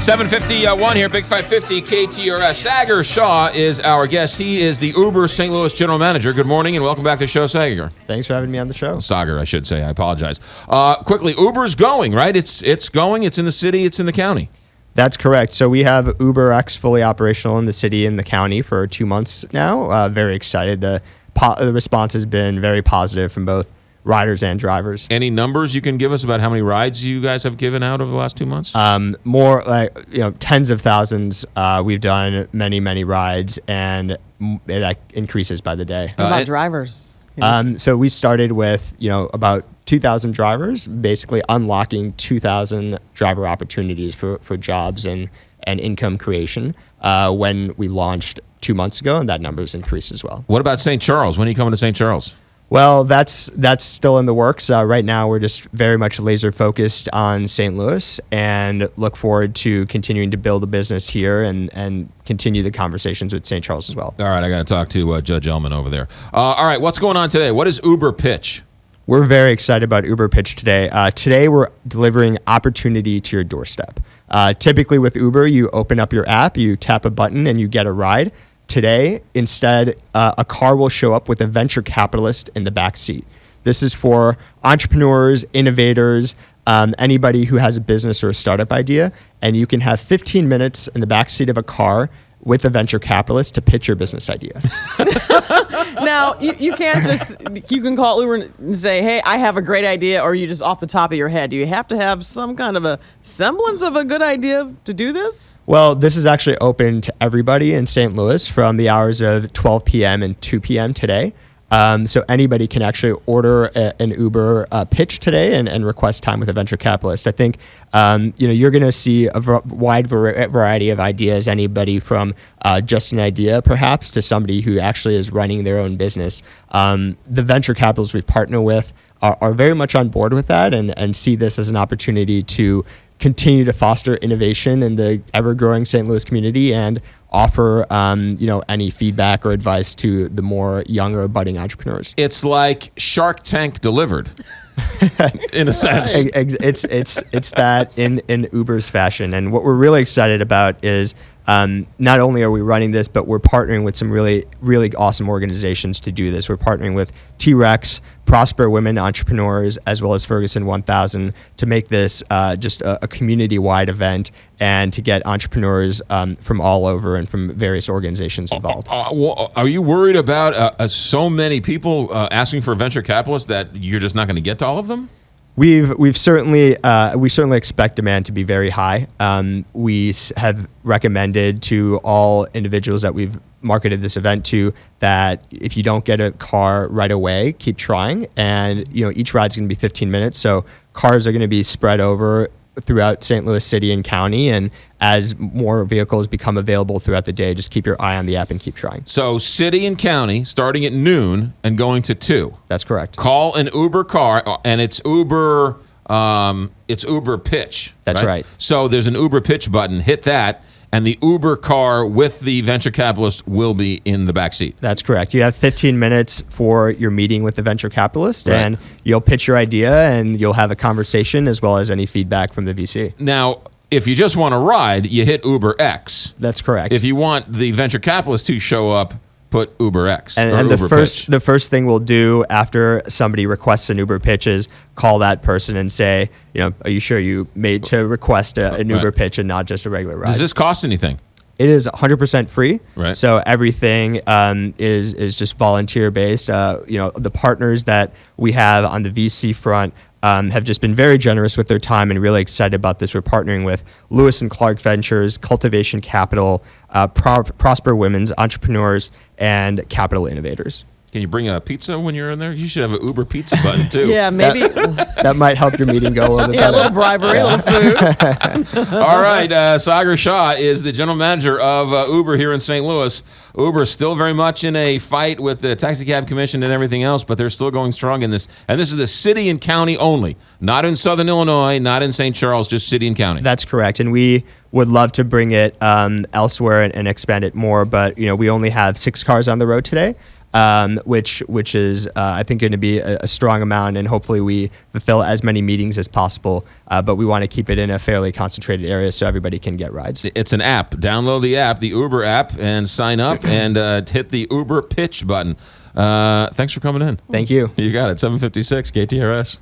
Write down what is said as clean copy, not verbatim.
7:51 here, Big 550 KTRS. Sagar Shaw is our guest. He is the Uber St. Louis General Manager. Good morning and welcome back to the show, Sagar. Thanks for having me on the show. Sagar, I should say. I apologize. Quickly, Uber's going, right? It's going. It's in the city. It's in the county. That's correct. So we have UberX fully operational in the city and the county for 2 months now. Very excited. The response has been very positive from both riders and drivers. Any numbers you can give us about how many rides you guys have given out over the last 2 months? More like tens of thousands. We've done many rides, and that increases by the day. What about drivers? So we started with about 2,000 drivers, basically unlocking 2,000 driver opportunities for jobs and income creation when we launched 2 months ago, and that number's increased as well. What about St. Charles? When are you coming to St. Charles? Well, that's still in the works. Right now, we're just very much laser focused on St. Louis and look forward to continuing to build a business here and continue the conversations with St. Charles as well. All right, I got to talk to Judge Ellman over there. All right, what's going on today? What is UberPitch? We're very excited about UberPitch today. Today, we're delivering opportunity to your doorstep. Typically with Uber, you open up your app, you tap a button, and you get a ride. Today, instead, a car will show up with a venture capitalist in the back seat. This is for entrepreneurs, innovators, anybody who has a business or a startup idea, and you can have 15 minutes in the back seat of a car with a venture capitalist to pitch your business idea. Now, you can't just, you can call Uber and say, hey, I have a great idea, or you just off the top of your head. Do you have to have some kind of a semblance of a good idea to do this? Well, this is actually open to everybody in St. Louis from the hours of 12 p.m. and 2 p.m. today. So anybody can actually order an Uber pitch today and request time with a venture capitalist. I think you're going to see a wide variety of ideas. Anybody from just an idea, perhaps, to somebody who actually is running their own business. The venture capitalists we've partnered with are very much on board with that and see this as an opportunity to continue to foster innovation in the ever-growing St. Louis community and offer any feedback or advice to the more younger budding entrepreneurs. It's like Shark Tank delivered, in a sense. It's that in Uber's fashion. And what we're really excited about is not only are we running this, but we're partnering with some really awesome organizations to do this. We're partnering with T-Rex, Prosper Women Entrepreneurs, as well as Ferguson 1000 to make this just a community-wide event and to get entrepreneurs from all over and from various organizations involved. Are you worried about so many people asking for venture capitalists that you're just not going to get to all of them? We certainly expect demand to be very high. We have recommended to all individuals that we've marketed this event to that if you don't get a car right away, keep trying. And each ride's going to be 15 minutes, so cars are going to be spread over throughout St. Louis City and County, and as more vehicles become available throughout the day, just keep your eye on the app and keep trying. So city and county starting at noon and going to 2. That's correct. Call an Uber car, and it's Uber Pitch. That's right. So there's an Uber Pitch button. Hit that, and the Uber car with the venture capitalist will be in the back seat. That's correct. You have 15 minutes for your meeting with the venture capitalist, right, and you'll pitch your idea, and you'll have a conversation as well as any feedback from the VC. Now, if you just want to ride, you hit UberX. That's correct. If you want the venture capitalist to show up, put UberX. And the first thing we'll do after somebody requests an Uber pitch is call that person and say, are you sure you made to request an Uber pitch and not just a regular ride? Does this cost anything? It is 100% free. Right. So everything is just volunteer based. The partners that we have on the VC front have just been very generous with their time and really excited about this. We're partnering with Lewis and Clark Ventures, Cultivation Capital, Prosper Women's Entrepreneurs, and Capital Innovators. Can you bring a pizza when you're in there? You should have an Uber pizza button, too. Yeah, maybe. That might help your meeting go a little bit better. A little bribery, a little food. All right, Sagar Shah is the general manager of Uber here in St. Louis. Uber is still very much in a fight with the taxi cab commission and everything else, but they're still going strong in this. And this is the city and county only, not in Southern Illinois, not in St. Charles, just city and county. That's correct. And we would love to bring it elsewhere and expand it more, but we only have 6 cars on the road today. which is I think going to be a strong amount, and hopefully we fulfill as many meetings as possible. But we want to keep it in a fairly concentrated area so everybody can get rides. It's an app. Download the app, the Uber app, and sign up and hit the UberPitch button. Thanks for coming in. Thank you. You got it. 7:56 KTRS.